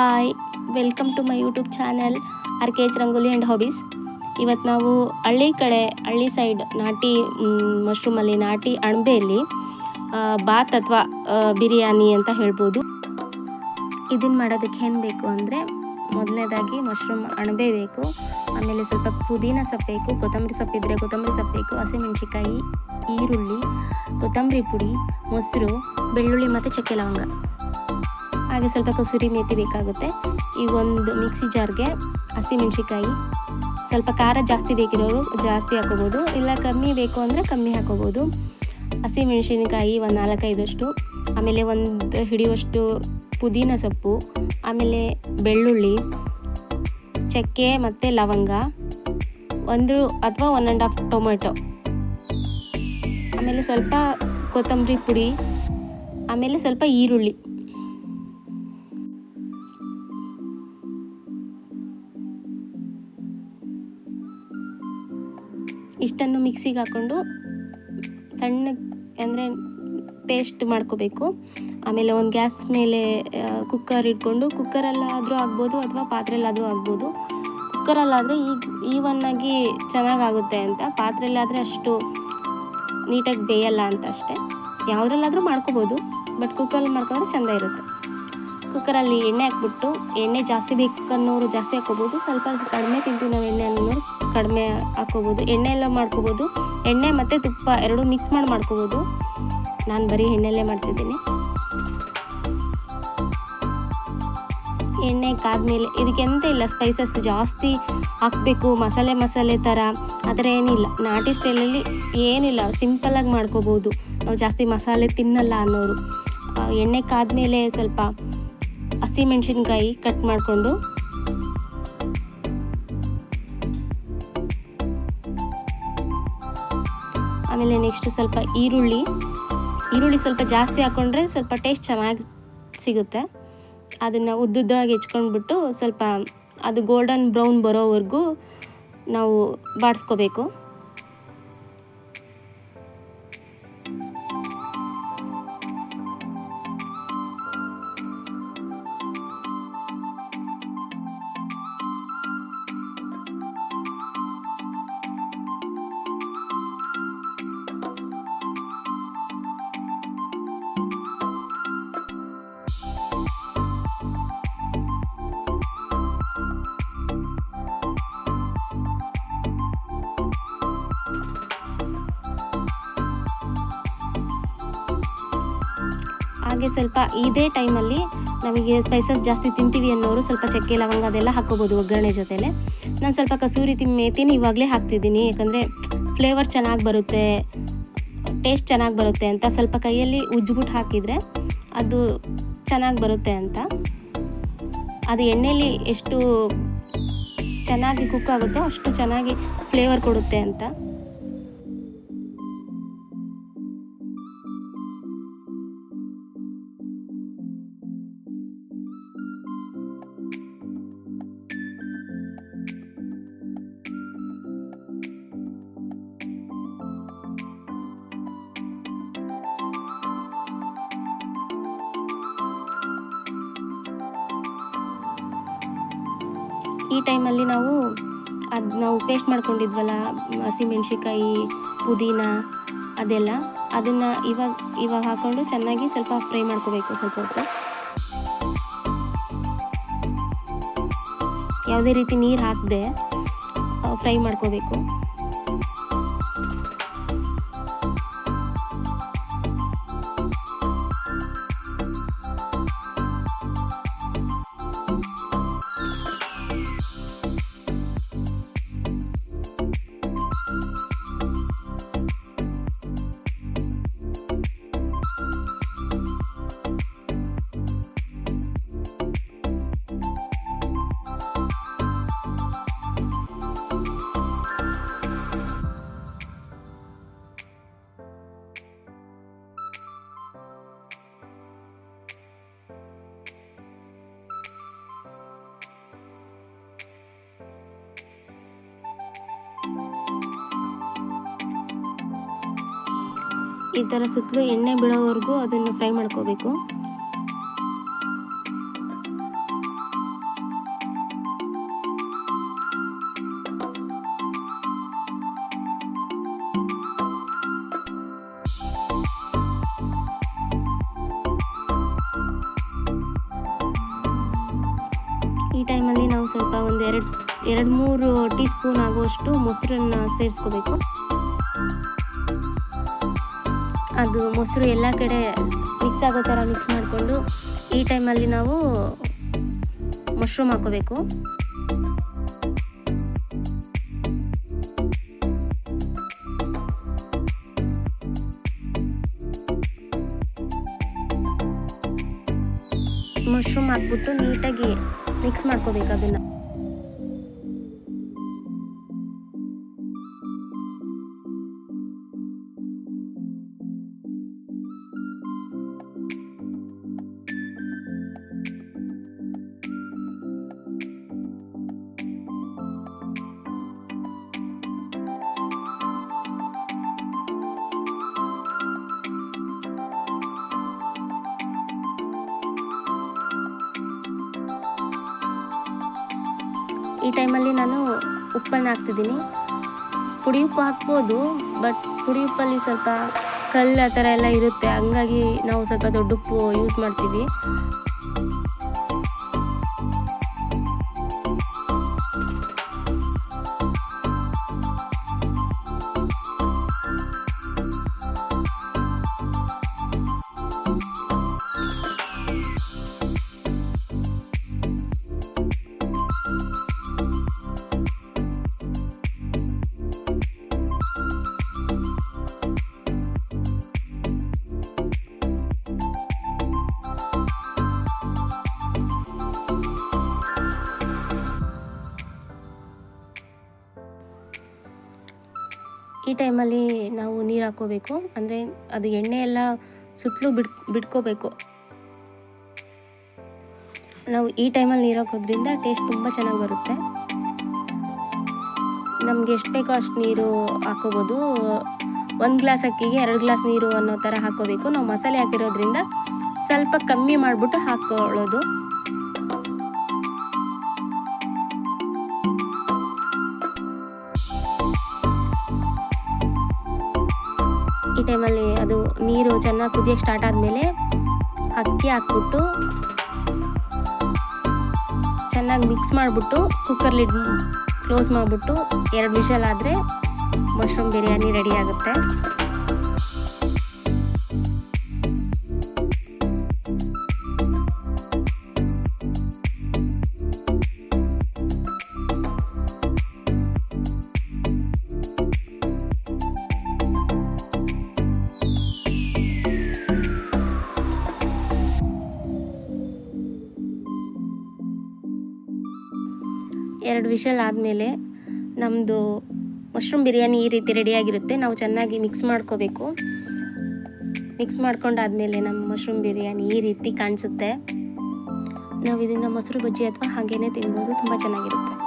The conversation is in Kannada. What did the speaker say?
Hi, welcome to my YouTube channel RKH Rangoli and hobbies. ಇವತ್ತು ನಾವು ಹಳ್ಳಿ ಸೈಡ್ ನಾಟಿ ಮಶ್ರೂಮಲ್ಲಿ, ನಾಟಿ ಅಣಬೆಯಲ್ಲಿ ಬಾತ್ ಅಥವಾ ಬಿರಿಯಾನಿ ಅಂತ ಹೇಳ್ಬೋದು. ಇದನ್ನು ಮಾಡೋದಕ್ಕೆ ಏನು ಬೇಕು ಅಂದರೆ, ಮೊದಲನೇದಾಗಿ ಮಶ್ರೂಮ್ ಅಣಬೆ ಬೇಕು, ಆಮೇಲೆ ಸ್ವಲ್ಪ ಪುದೀನ ಸೊಪ್ಪು ಬೇಕು, ಕೊತ್ತಂಬರಿ ಸೊಪ್ಪಿದ್ರೆ ಕೊತ್ತಂಬರಿ ಸೊಪ್ಪು ಬೇಕು, ಹಸಿಮೆಣ್ಸಿಕಾಯಿ, ಈರುಳ್ಳಿ, ಕೊತ್ತಂಬರಿ ಪುಡಿ, ಮೊಸರು, ಬೆಳ್ಳುಳ್ಳಿ ಮತ್ತು ಚಕ್ಕೆ ಲವಂಗ, ಹಾಗೆ ಸ್ವಲ್ಪ ಕಸೂರಿ ಮೇಥಿ ಬೇಕಾಗುತ್ತೆ. ಈಗ ಒಂದು ಮಿಕ್ಸಿ ಜಾರ್ಗೆ ಹಸಿಮೆಣ್ಸಿಕಾಯಿ, ಸ್ವಲ್ಪ ಖಾರ ಜಾಸ್ತಿ ಬೇಕಿರೋರು ಜಾಸ್ತಿ ಹಾಕೋಬೋದು, ಇಲ್ಲ ಕಮ್ಮಿ ಬೇಕು ಅಂದರೆ ಕಮ್ಮಿ ಹಾಕೋಬೋದು. ಹಸಿಮೆಣ್ಸಿನಕಾಯಿ ಒಂದು 4-5 ಆಮೇಲೆ ಒಂದು ಹಿಡಿಯುವಷ್ಟು ಪುದೀನ ಸೊಪ್ಪು, ಆಮೇಲೆ ಬೆಳ್ಳುಳ್ಳಿ, ಚಕ್ಕೆ ಮತ್ತು ಲವಂಗ, 1 ಅಥವಾ 1.5 ಟೊಮೆಟೊ, ಆಮೇಲೆ ಸ್ವಲ್ಪ ಕೊತ್ತಂಬರಿ ಪುಡಿ, ಆಮೇಲೆ ಸ್ವಲ್ಪ ಈರುಳ್ಳಿ. ಇಷ್ಟನ್ನು ಮಿಕ್ಸಿಗೆ ಹಾಕ್ಕೊಂಡು ಸಣ್ಣ ಅಂದರೆ ಪೇಸ್ಟ್ ಮಾಡ್ಕೋಬೇಕು. ಆಮೇಲೆ ಒಂದು ಗ್ಯಾಸ್ ಮೇಲೆ ಕುಕ್ಕರ್ ಇಟ್ಕೊಂಡು, ಕುಕ್ಕರಲ್ಲಾದರೂ ಆಗ್ಬೋದು ಅಥವಾ ಪಾತ್ರೆಯಲ್ಲಾದರೂ ಆಗ್ಬೋದು. ಕುಕ್ಕರಲ್ಲಾದರೆ ಈವನ್ನಾಗಿ ಚೆನ್ನಾಗಾಗುತ್ತೆ ಅಂತ, ಪಾತ್ರೆಯಲ್ಲಾದರೆ ಅಷ್ಟು ನೀಟಾಗಿ ಬೇಯಲ್ಲ ಅಂತ ಅಷ್ಟೇ. ಯಾವುದ್ರಲ್ಲಾದರೂ ಮಾಡ್ಕೋಬೋದು, ಬಟ್ ಕುಕ್ಕರಲ್ಲಿ ಮಾಡ್ಕೊಂಡ್ರೆ ಚೆಂದ ಇರುತ್ತೆ. ಕುಕ್ಕರಲ್ಲಿ ಎಣ್ಣೆ ಹಾಕ್ಬಿಟ್ಟು, ಎಣ್ಣೆ ಜಾಸ್ತಿ ಬೇಕನ್ನೋರು ಜಾಸ್ತಿ ಹಾಕ್ಕೋಬೋದು, ಸ್ವಲ್ಪ ಕಡಿಮೆ ತಿಂತೀವಿ ನಾವು ಎಣ್ಣೆ ಅನ್ನೋರು ಕಡಿಮೆ ಹಾಕ್ಕೋಬೋದು. ಎಣ್ಣೆ ಎಲ್ಲ ಮಾಡ್ಕೋಬೋದು, ಎಣ್ಣೆ ಮತ್ತು ತುಪ್ಪ 2 ಮಿಕ್ಸ್ ಮಾಡ್ಕೋಬೋದು. ನಾನು ಬರೀ ಎಣ್ಣೆಲ್ಲೇ ಮಾಡ್ತಿದ್ದೀನಿ. ಎಣ್ಣೆ ಕಾದ್ಮೇಲೆ ಇದಕ್ಕೆ ಎಂತ ಇಲ್ಲ, ಸ್ಪೈಸಸ್ ಜಾಸ್ತಿ ಹಾಕಬೇಕು, ಮಸಾಲೆ ಥರ ಆ ಥರ ಏನಿಲ್ಲ. ನಾಟಿ ಸ್ಟೈಲಲ್ಲಿ ಏನಿಲ್ಲ, ಸಿಂಪಲ್ಲಾಗಿ ಮಾಡ್ಕೋಬೋದು. ನಾವು ಜಾಸ್ತಿ ಮಸಾಲೆ ತಿನ್ನಲ್ಲ ಅನ್ನೋರು. ಎಣ್ಣೆ ಕಾದ್ಮೇಲೆ ಸ್ವಲ್ಪ ಹಸಿಮೆಣ್ಸಿನ್ಕಾಯಿ ಕಟ್ ಮಾಡಿಕೊಂಡು, ಆಮೇಲೆ ನೆಕ್ಸ್ಟು ಸ್ವಲ್ಪ ಈರುಳ್ಳಿ ಸ್ವಲ್ಪ ಜಾಸ್ತಿ ಹಾಕ್ಕೊಂಡ್ರೆ ಸ್ವಲ್ಪ ಟೇಸ್ಟ್ ಚೆನ್ನಾಗಿ ಸಿಗುತ್ತೆ. ಅದನ್ನು ಉದ್ದುದ್ದಾಗಿ ಹೆಚ್ಕೊಂಡ್ಬಿಟ್ಟು ಸ್ವಲ್ಪ ಅದು ಗೋಲ್ಡನ್ ಬ್ರೌನ್ ಬರೋವರೆಗೂ ನಾವು ಬಾಡಿಸ್ಕೋಬೇಕು. ಹಾಗೆ ಸ್ವಲ್ಪ ಇದೇ ಟೈಮಲ್ಲಿ ನಮಗೆ ಸ್ಪೈಸಸ್ ಜಾಸ್ತಿ ತಿಂತೀವಿ ಅನ್ನೋರು ಸ್ವಲ್ಪ ಚಕ್ಕೆ ಲವಂಗ ಅದೆಲ್ಲ ಹಾಕ್ಕೋಬೋದು ಒಗ್ಗರಣೆ ಜೊತೆಲೆ. ನಾನು ಸ್ವಲ್ಪ ಕಸೂರಿ ಮೇಥಿನ ಇವಾಗಲೇ ಹಾಕ್ತಿದ್ದೀನಿ, ಯಾಕಂದರೆ ಫ್ಲೇವರ್ ಚೆನ್ನಾಗಿ ಬರುತ್ತೆ, ಟೇಸ್ಟ್ ಚೆನ್ನಾಗಿ ಬರುತ್ತೆ ಅಂತ. ಸ್ವಲ್ಪ ಕೈಯಲ್ಲಿ ಉಜ್ಜಿಬಿಟ್ಟು ಹಾಕಿದರೆ ಅದು ಚೆನ್ನಾಗಿ ಬರುತ್ತೆ ಅಂತ. ಅದು ಎಣ್ಣೆಯಲ್ಲಿ ಎಷ್ಟು ಚೆನ್ನಾಗಿ ಕುಕ್ ಆಗುತ್ತೋ ಅಷ್ಟು ಚೆನ್ನಾಗಿ ಫ್ಲೇವರ್ ಕೊಡುತ್ತೆ ಅಂತ. ಈ ಟೈಮಲ್ಲಿ ನಾವು ಪೇಸ್ಟ್ ಮಾಡ್ಕೊಂಡಿದ್ವಲ್ಲ, ಹಸಿಮೆಣ್ಸಿಕಾಯಿ, ಪುದೀನ ಅದೆಲ್ಲ, ಅದನ್ನು ಇವಾಗ ಹಾಕ್ಕೊಂಡು ಚೆನ್ನಾಗಿ ಸ್ವಲ್ಪ ಫ್ರೈ ಮಾಡ್ಕೋಬೇಕು. ಸ್ವಲ್ಪ ಹೊತ್ತು ಯಾವುದೇ ರೀತಿ ನೀರು ಹಾಕದೆ ಫ್ರೈ ಮಾಡ್ಕೋಬೇಕು. ಈ ಥರ ಸುತ್ತಲೂ ಎಣ್ಣೆ ಬೀಳೋವರೆಗೂ ಅದನ್ನು ಫ್ರೈ ಮಾಡ್ಕೋಬೇಕು. ಟೈಮಲ್ಲಿ ನಾವು ಸ್ವಲ್ಪ ಒಂದು ಎರಡು ಮೂರು ಟೀ ಸ್ಪೂನ್ ಆಗುವಷ್ಟು ಮೊಸರನ್ನು ಸೇರಿಸ್ಕೋಬೇಕು. ಅದು ಮೊಸರು ಎಲ್ಲ ಕಡೆ ಮಿಕ್ಸ್ ಆಗೋ ಥರ ಮಿಕ್ಸ್ ಮಾಡಿಕೊಂಡು ಈ ಟೈಮಲ್ಲಿ ನಾವು ಮಶ್ರೂಮ್ ಹಾಕೋಬೇಕು. ಮಶ್ರೂಮ್ ಹಾಕ್ಬಿಟ್ಟು ನೀಟಾಗಿ ಮಿಕ್ಸ್ ಮಾಡ್ಕೋಬೇಕು ಅದನ್ನು. ಈ ಟೈಮಲ್ಲಿ ನಾನು ಉಪ್ಪನ್ನು ಹಾಕ್ತಿದ್ದೀನಿ. ಪುಡಿ ಉಪ್ಪು ಹಾಕ್ಬೋದು, ಬಟ್ ಪುಡಿ ಉಪ್ಪಲ್ಲಿ ಸ್ವಲ್ಪ ಕಲ್ಲು ಆ ಥರ ಎಲ್ಲ ಇರುತ್ತೆ, ಹಂಗಾಗಿ ನಾವು ಸ್ವಲ್ಪ ದೊಡ್ಡ ಉಪ್ಪು ಯೂಸ್ ಮಾಡ್ತೀವಿ. ಈ ಟೈಮಲ್ಲಿ ನಾವು ನೀರು ಹಾಕ್ಕೋಬೇಕು, ಅಂದರೆ ಅದು ಎಣ್ಣೆ ಎಲ್ಲ ಸುತ್ತಲೂ ಬಿಟ್ಕೋಬೇಕು. ನಾವು ಈ ಟೈಮಲ್ಲಿ ನೀರು ಹಾಕೋದ್ರಿಂದ ಟೇಸ್ಟ್ ತುಂಬ ಚೆನ್ನಾಗಿ ಬರುತ್ತೆ. ನಮಗೆ ಎಷ್ಟು ಬೇಕೋ ಅಷ್ಟು ನೀರು ಹಾಕೋಬೋದು. 1 ಗ್ಲಾಸ್ ಅಕ್ಕಿಗೆ 2 ಗ್ಲಾಸ್ ನೀರು ಅನ್ನೋ ಥರ ಹಾಕ್ಕೋಬೇಕು. ನಾವು ಮಸಾಲೆ ಹಾಕಿರೋದ್ರಿಂದ ಸ್ವಲ್ಪ ಕಮ್ಮಿ ಮಾಡಿಬಿಟ್ಟು ಹಾಕ್ಕೊಳ್ಳೋದು. ಈ ಟೈಮಲ್ಲಿ ಅದು ನೀರು ಚೆನ್ನಾಗಿ ಕುದಿಯೋಕ್ಕೆ ಸ್ಟಾರ್ಟ್ ಆದಮೇಲೆ ಅಕ್ಕಿ ಹಾಕ್ಬಿಟ್ಟು ಚೆನ್ನಾಗಿ ಮಿಕ್ಸ್ ಮಾಡಿಬಿಟ್ಟು ಕುಕ್ಕರ್ ಲಿಡ್ ಕ್ಲೋಸ್ ಮಾಡಿಬಿಟ್ಟು 2 ವಿಷಲ್ ಆದರೆ ಮಶ್ರೂಮ್ ಬಿರಿಯಾನಿ ರೆಡಿ ಆಗುತ್ತೆ. ಎರಡು ವಿಷಲ್ ಆದಮೇಲೆ ನಮ್ಮದು ಮಶ್ರೂಮ್ ಬಿರಿಯಾನಿ ಈ ರೀತಿ ರೆಡಿಯಾಗಿರುತ್ತೆ. ನಾವು ಚೆನ್ನಾಗಿ ಮಿಕ್ಸ್ ಮಾಡ್ಕೋಬೇಕು. ಮಿಕ್ಸ್ ಮಾಡ್ಕೊಂಡಾದಮೇಲೆ ನಮ್ಮ ಮಶ್ರೂಮ್ ಬಿರಿಯಾನಿ ಈ ರೀತಿ ಕಾಣಿಸುತ್ತೆ. ನಾವು ಇದನ್ನು ಮೊಸರು ಬಜ್ಜಿ ಅಥವಾ ಹಾಗೇ ತಿನ್ಬೋದು, ತುಂಬ ಚೆನ್ನಾಗಿರುತ್ತೆ.